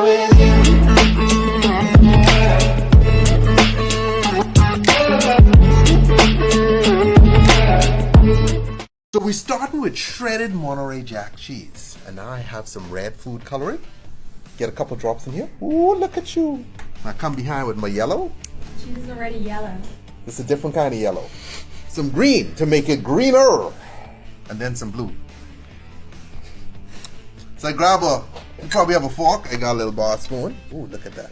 with you. So we're starting with shredded Monterey Jack cheese. And now I have some red food coloring. Get a couple drops in here. Ooh, look at you. Now come behind with my yellow. Cheese is already yellow. It's a different kind of yellow. Some green to make it greener. And then some blue. So I grab you probably have a fork. I got a little bar spoon. Ooh, look at that.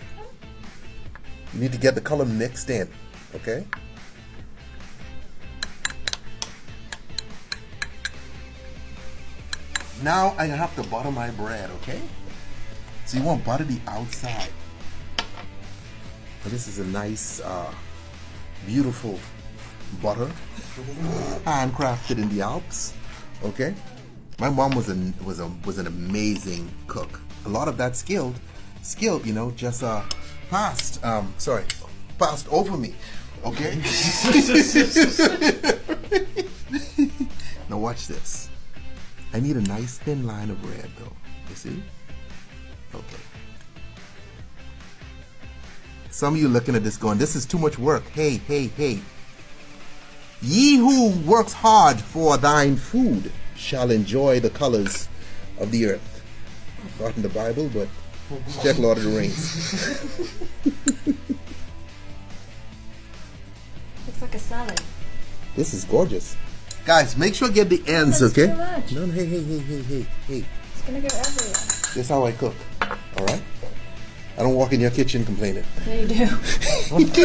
You need to get the color mixed in, okay? Now I have to butter my bread, okay? So you want to butter the outside. And this is a nice, beautiful butter, handcrafted in the Alps, okay? My mom was an amazing cook. A lot of that skill, you know, just passed over me, okay? Now watch this. I need a nice thin line of bread though. You see? Okay. Some of you looking at this going, this is too much work. Hey, hey, hey. Ye who works hard for thine food shall enjoy the colors of the earth. Not in the Bible, but check Lord of the Rings. Looks like a salad. This is gorgeous. Guys, make sure you get the ends, That's okay? too much. No, hey. It's gonna go everywhere. This is how I cook, all right? I don't walk in your kitchen complaining. Yeah, you do.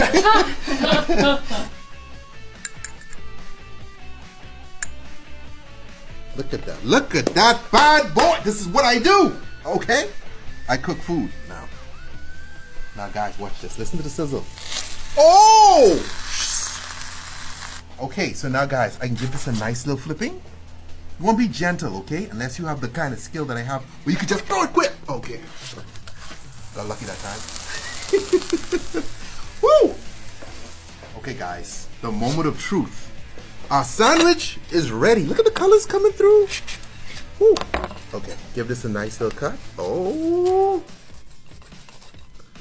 Look at that. Look at that bad boy. This is what I do, okay? I cook food now. Now, guys, watch this. Listen to the sizzle. Oh! Okay, so now, guys, I can give this a nice little flipping. You want to be gentle, okay? Unless you have the kind of skill that I have where you can just throw it quick. Okay. Got lucky that time. Woo! Okay, guys, the moment of truth. Our sandwich is ready. Look at the colors coming through. Woo. Okay, give this a nice little cut. Oh.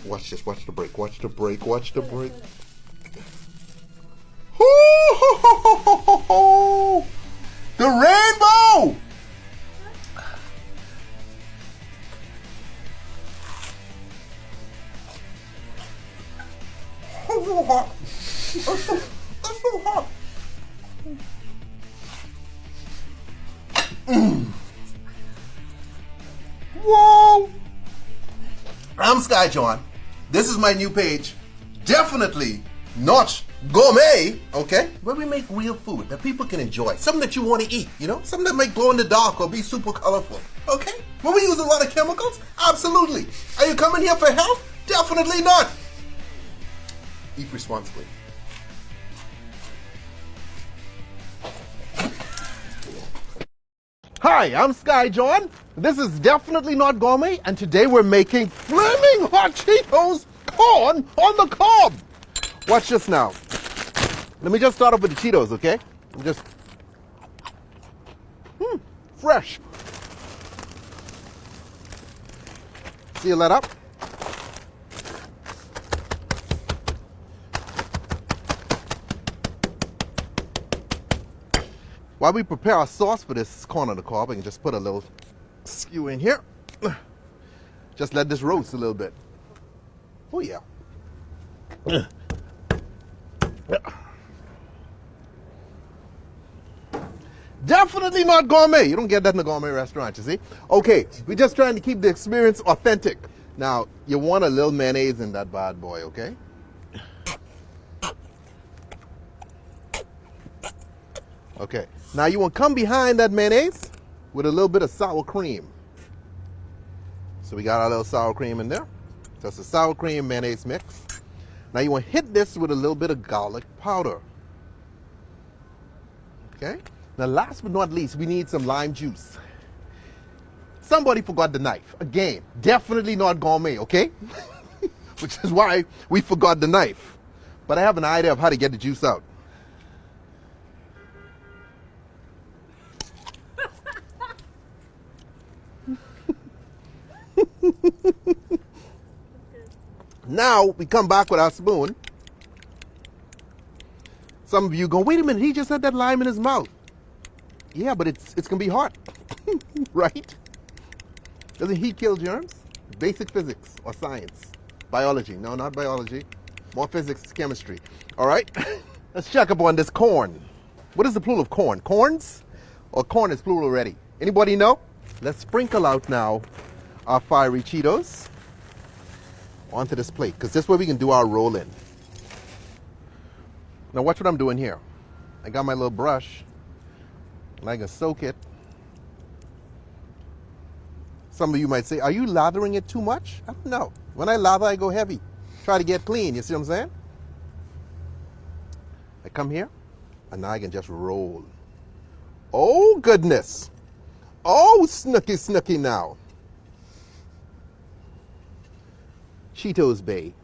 Watch this. Watch the break. Watch the break. Watch the break. Oh, the rainbow. That's so hot. That's so hot. Whoa! I'm Sky John. This is my new page. Definitely not gourmet, okay? Where we make real food that people can enjoy. Something that you want to eat, you know? Something that might glow in the dark or be super colorful, okay? Will we use a lot of chemicals? Absolutely. Are you coming here for health? Definitely not. Eat responsibly. Hi, I'm Sky John. This is definitely not gourmet, and today we're making flaming hot Cheetos corn on the cob. Watch this now. Let me just start off with the Cheetos, okay? Just fresh. Seal that up. While we prepare our sauce for this corn on the cob, I can just put a little skew in here. Just let this roast a little bit. Oh yeah. Definitely not gourmet. You don't get that in a gourmet restaurant, you see? Okay, we're just trying to keep the experience authentic. Now, you want a little mayonnaise in that bad boy, okay? Okay, now you want to come behind that mayonnaise with a little bit of sour cream. So we got our little sour cream in there. So it's a sour cream mayonnaise mix. Now you want to hit this with a little bit of garlic powder. Okay, now last but not least, we need some lime juice. Somebody forgot the knife. Again, definitely not gourmet, okay? Which is why we forgot the knife. But I have an idea of how to get the juice out. Now we come back with our spoon. Some of you go, wait a minute, he just had that lime in his mouth. Yeah, but it's gonna be hot, right? Doesn't heat kill germs? Basic physics or science. Biology. No, not biology. More physics, chemistry. All right? Let's check up on this corn. What is the plural of corn? Corns? Or corn is plural already? Anybody know? Let's sprinkle out now our fiery Cheetos onto this plate, because this way we can do our roll in. Now watch what I'm doing here. I got my little brush and I can soak it. Some of you might say, are you lathering it too much? I don't know. When I lather, I go heavy. Try to get clean, you see what I'm saying? I come here, and now I can just roll. Oh, goodness. Oh, snooky, snooky now. Cheetos Bay.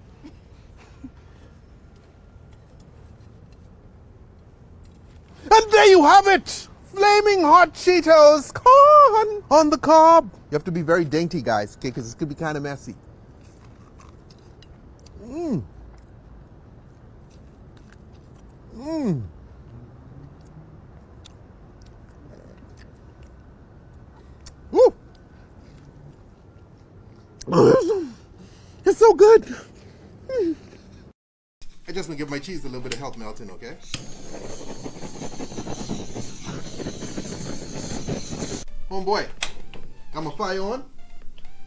And there you have it! Flaming hot Cheetos corn on the cob. You have to be very dainty, guys, okay, because this could be kind of messy. Mmm. Mmm. Woo! It's so good. Mm. I just want to give my cheese a little bit of help melting, okay? Homeboy, got my fire on?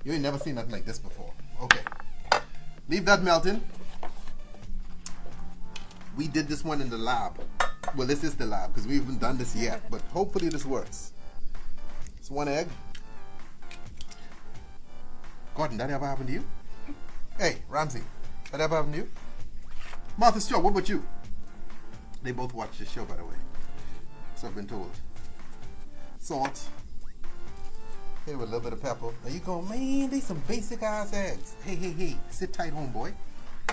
You ain't never seen nothing like this before. Okay. Leave that melting. We did this one in the lab. Well, this is the lab because we haven't done this yet, but hopefully this works. It's one egg. Gordon, that ever happened to you? Hey, Ramsey, that ever happened to you? Martha Stewart, what about you? They both watch this show, by the way. So I've been told. Salt. Here with a little bit of pepper. Now you go, man, these some basic ass eggs. Hey, hey, hey, sit tight, homeboy.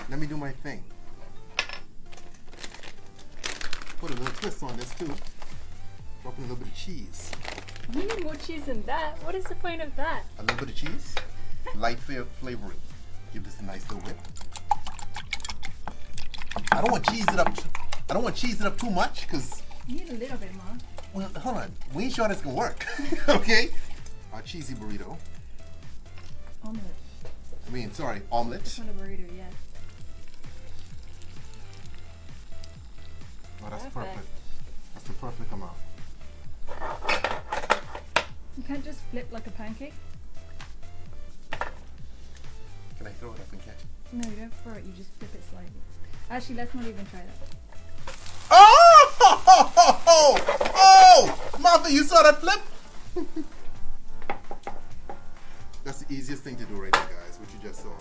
Let me do my thing. Put a little twist on this too. Drop in a little bit of cheese. You need more cheese than that. What is the point of that? A little bit of cheese. Light flavoring. Give this a nice little whip. I don't want to cheese it up. I don't want to cheese it up too much because. You need a little bit more. Well, hold on. We ain't sure this can work. Okay. Our cheesy burrito. Omelet. I mean, sorry, omelet. It's not a burrito, yeah. Oh, that's perfect. That's the perfect amount. You can't just flip like a pancake. Can I throw it up and catch it? No, you don't throw it, you just flip it slightly. Actually, let's not even try that. Oh! Oh! Martha, you saw that flip? That's the easiest thing to do right there, guys, what you just saw.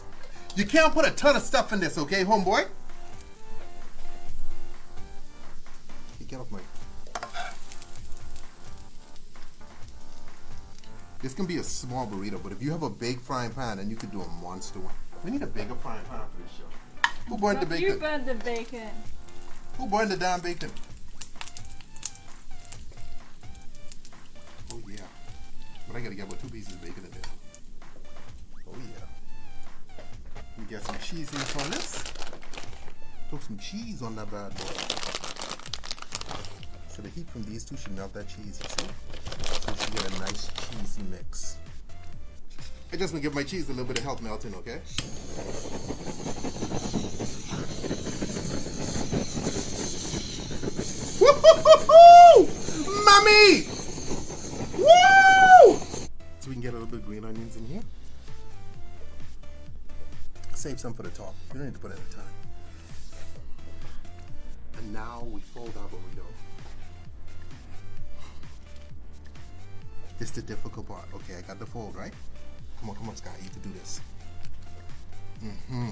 You can't put a ton of stuff in this, okay, homeboy? Hey, get off my... This can be a small burrito, but if you have a big frying pan, then you could do a monster one. We need a bigger frying pan for this show. Who burned the bacon? You burned the bacon. Who burned the damn bacon? Oh yeah. But I gotta get about 2 pieces of bacon in there. Oh yeah. We get some cheese in on this. Throw some cheese on that bad boy. So the heat from these two should melt that cheese, you see? So you should get a nice cheesy mix. I just want to give my cheese a little bit of help melting, okay? Woo-hoo-hoo-hoo! Mommy! Woo! So we can get a little bit of green onions in here. Save some for the top. You don't need to put it at a time. And now we fold our burrito. This is the difficult part. Okay, I got the fold, right? Come on, Sky. You can do this. Mm-hmm.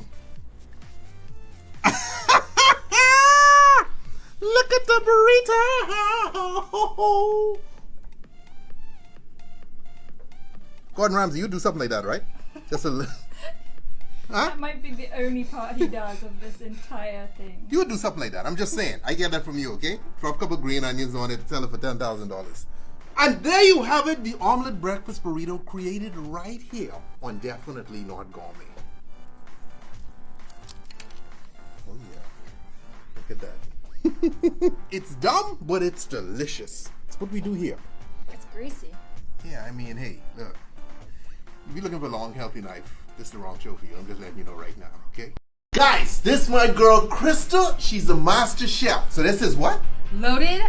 Look at the burrito! Gordon Ramsay, you do something like that, right? Just a little. Huh? That might be the only part he does of this entire thing. You would do something like that. I'm just saying. I get that from you, okay? Drop a couple green onions on it, sell it for $10,000. And there you have it, the omelet breakfast burrito created right here on Definitely Not Gourmet. Look at that. It's dumb, but it's delicious. That's what we do here. It's greasy. Yeah, I mean, hey, look. If you're looking for a long, healthy knife, this is the wrong show for you. I'm just letting you know right now, okay? Guys, this is my girl, Crystal. She's a master chef. So this is what? Loaded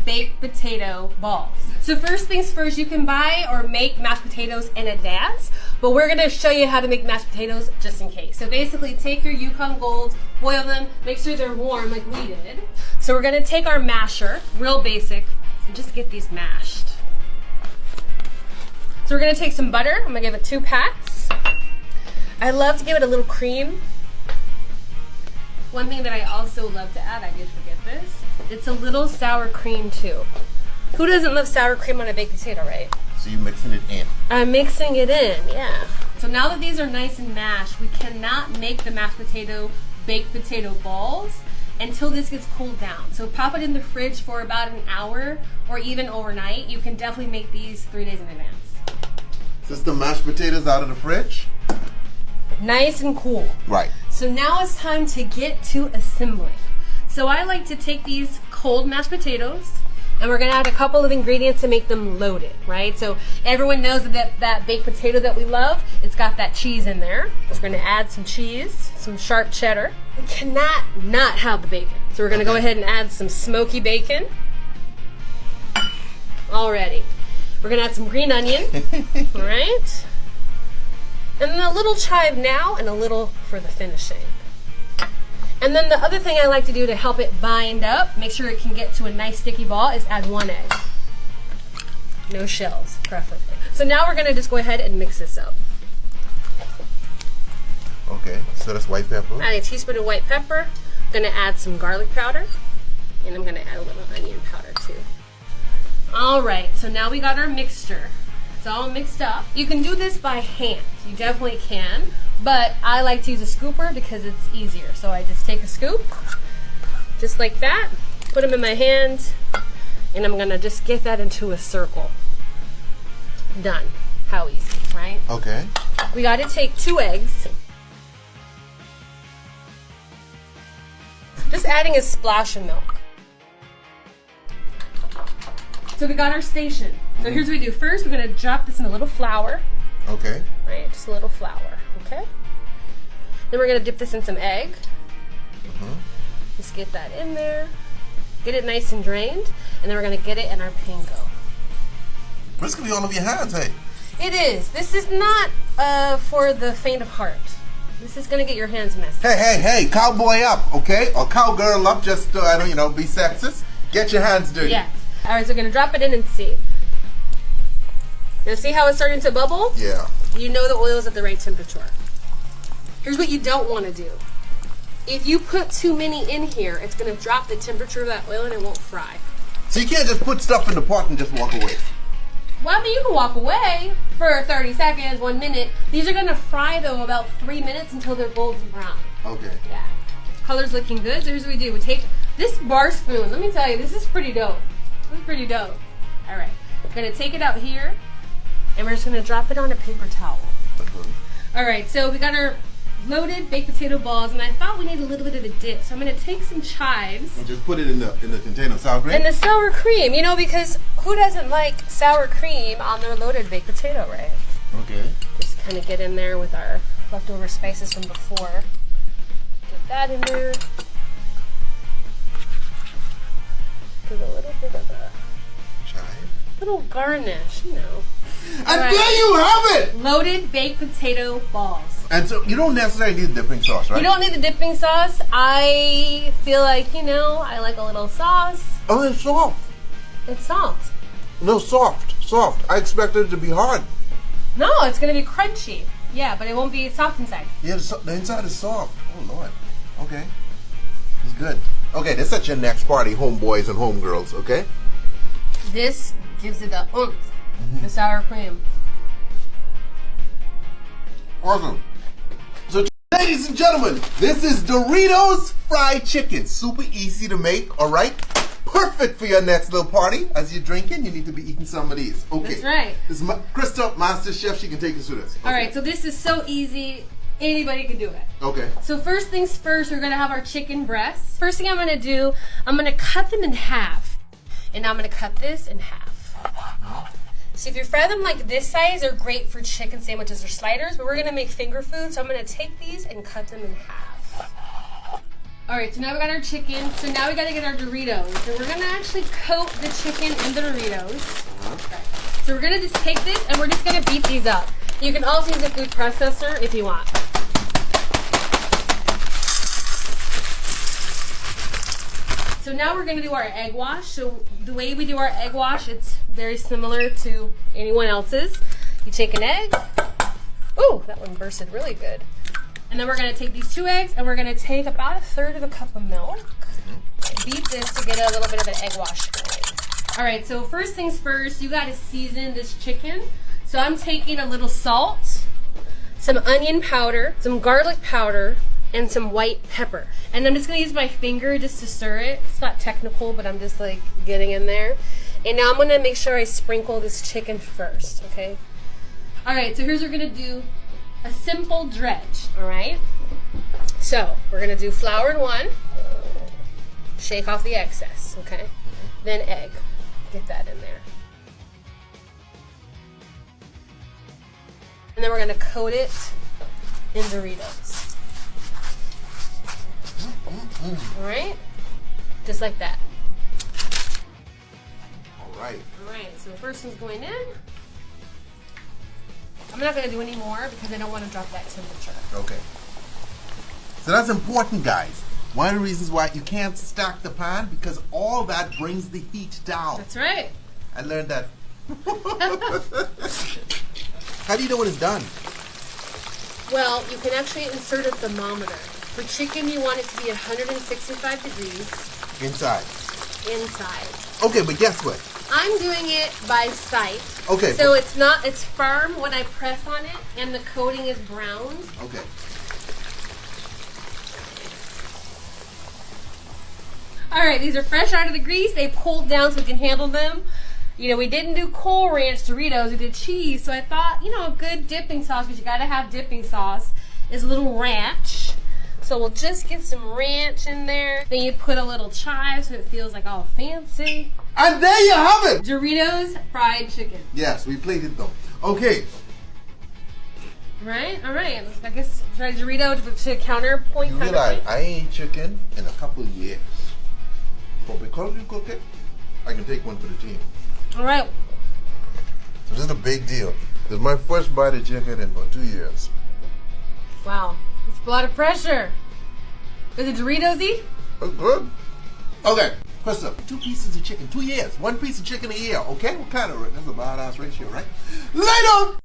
baked potato balls. So first things first, you can buy or make mashed potatoes in advance, but we're gonna show you how to make mashed potatoes just in case. So basically take your Yukon Golds, boil them, make sure they're warm like we did. So we're gonna take our masher, real basic, and just get these mashed. So we're gonna take some butter. I'm gonna give it 2 pats. I love to give it a little cream. One thing that I also love to add, I did forget this, it's a little sour cream too. Who doesn't love sour cream on a baked potato, right? So you're mixing it in. I'm mixing it in, yeah. So now that these are nice and mashed, we cannot make the mashed potato baked potato balls until this gets cooled down. So pop it in the fridge for about an hour or even overnight. You can definitely make these 3 days in advance. Is the mashed potatoes out of the fridge? Nice and cool. Right. So now it's time to get to assembling. So I like to take these cold mashed potatoes and we're gonna add a couple of ingredients to make them loaded, right? So everyone knows that baked potato that we love, it's got that cheese in there. So we're gonna add some cheese, some sharp cheddar. We cannot not have the bacon. So we're gonna go ahead and add some smoky bacon. Already. We're gonna add some green onion, all right? And then a little chive now and a little for the finishing. And then the other thing I like to do to help it bind up, make sure it can get to a nice sticky ball, is add 1 egg. No shells, preferably. So now we're gonna just go ahead and mix this up. Okay, so that's white pepper. Add a teaspoon of white pepper. I'm gonna add some garlic powder. And I'm gonna add a little onion powder too. All right, so now we got our mixture. It's all mixed up. You can do this by hand. You definitely can, but I like to use a scooper because it's easier. So I just take a scoop, just like that, put them in my hand, and I'm gonna just get that into a circle. Done. How easy, right? Okay. We gotta take 2 eggs. Just adding a splash of milk. So we got our station. So here's what we do. First, we're gonna drop this in a little flour. Okay. Right, just a little flour, okay? Then we're gonna dip this in some egg. Just get that in there. Get it nice and drained. And then we're gonna get it in our panko. This could be all over your hands, hey. It is. This is not for the faint of heart. This is gonna get your hands messy. Hey, cowboy up, okay? Or cowgirl up, just, I don't, be sexist. Get your hands dirty. Yes. All right, so we're gonna drop it in and see. Now see how it's starting to bubble? Yeah. You know the oil is at the right temperature. Here's what you don't want to do. If you put too many in here, it's gonna drop the temperature of that oil and it won't fry. So you can't just put stuff in the pot and just walk away. Well, I mean, you can walk away for 30 seconds, 1 minute. These are gonna fry though about 3 minutes until they're golden brown. Okay. Yeah. Color's looking good, so here's what we do. We take this bar spoon. Let me tell you, this is pretty dope. This is pretty dope. All right, we're gonna take it out here, and we're just gonna drop it on a paper towel. All right, so we got our loaded baked potato balls, and I thought we need a little bit of a dip, so I'm gonna take some chives. And just put it in the container of sour cream? And the sour cream, because who doesn't like sour cream on their loaded baked potato, right? Okay. Just kind of get in there with our leftover spices from before. Get that in there. Give a little bit of a Chive. little garnish, And there you have it! Loaded baked potato balls. And so you don't necessarily need dipping sauce, right? You don't need the dipping sauce. I feel like, I like a little sauce. Oh, it's soft. It's soft. No, soft. I expected it to be hard. No, it's going to be crunchy. Yeah, but it won't be soft inside. Yeah, the inside is soft. Oh, Lord. Okay. It's good. Okay, this is at your next party, homeboys and homegirls, okay? This gives it the oomph, the sour cream. Awesome. So, ladies and gentlemen, this is Doritos fried chicken. Super easy to make, all right? Perfect for your next little party. As you're drinking, you need to be eating some of these. Okay. That's right. This is Krista, Master Chef. She can take us through this. All right, so this is so easy. Anybody can do it. Okay. So first things first, we're gonna have our chicken breasts. First thing I'm gonna do, I'm gonna cut them in half. And now I'm gonna cut this in half. So if you fry them like this size, they're great for chicken sandwiches or sliders, but we're gonna make finger food, so I'm gonna take these and cut them in half. All right, so now we got our chicken. So now we gotta get our Doritos. So we're gonna actually coat the chicken in the Doritos. Okay. So we're gonna just take this and we're just gonna beat these up. You can also use a food processor if you want. So now we're gonna do our egg wash. So the way we do our egg wash, it's very similar to anyone else's. You take an egg. Ooh, that one bursted really good. And then we're gonna take these 2 eggs and we're gonna take about 1/3 of a cup of milk. Beat this to get a little bit of an egg wash going. All right, so first things first, you gotta season this chicken. So I'm taking a little salt, some onion powder, some garlic powder, and some white pepper. And I'm just gonna use my finger just to stir it. It's not technical, but I'm just like getting in there. And now I'm gonna make sure I sprinkle this chicken first, okay? All right, so here's what we're gonna do. A simple dredge, all right? So we're gonna do flour in 1, shake off the excess, okay? Then egg, get that in there. And then we're gonna coat it in Doritos. All right, just like that. All right. All right, so the first one's going in. I'm not gonna do any more because I don't want to drop that temperature. Okay. So that's important, guys. One of the reasons why you can't stack the pan, because all that brings the heat down. That's right. I learned that. How do you know when it's done? Well, you can actually insert a thermometer. For chicken, you want it to be at 165 degrees. Inside. Inside. Okay, but guess what? I'm doing it by sight. Okay. So it's firm when I press on it, and the coating is browned. Okay. All right, these are fresh out of the grease. They pulled down so we can handle them. You know, we didn't do Cool Ranch Doritos. We did cheese. So I thought, you know, a good dipping sauce, because you got to have dipping sauce, is a little ranch. So we'll just get some ranch in there. Then you put a little chive so it feels like all fancy. And there you have it! Doritos fried chicken. Yes, we plated them. Okay. Right? All right. I guess try Dorito to counterpoint. You realize I ain't chicken in a couple of years. But because you cook it, I can take one for the team. All right. So this is a big deal. This is my first bite of chicken in about 2 years. Wow. It's a lot of pressure. Is it Doritos-y? That's good. Okay, Krista, 2 pieces of chicken, 2 years. 1 piece of chicken a year, okay? What kind of, that's a badass ratio, right? Later!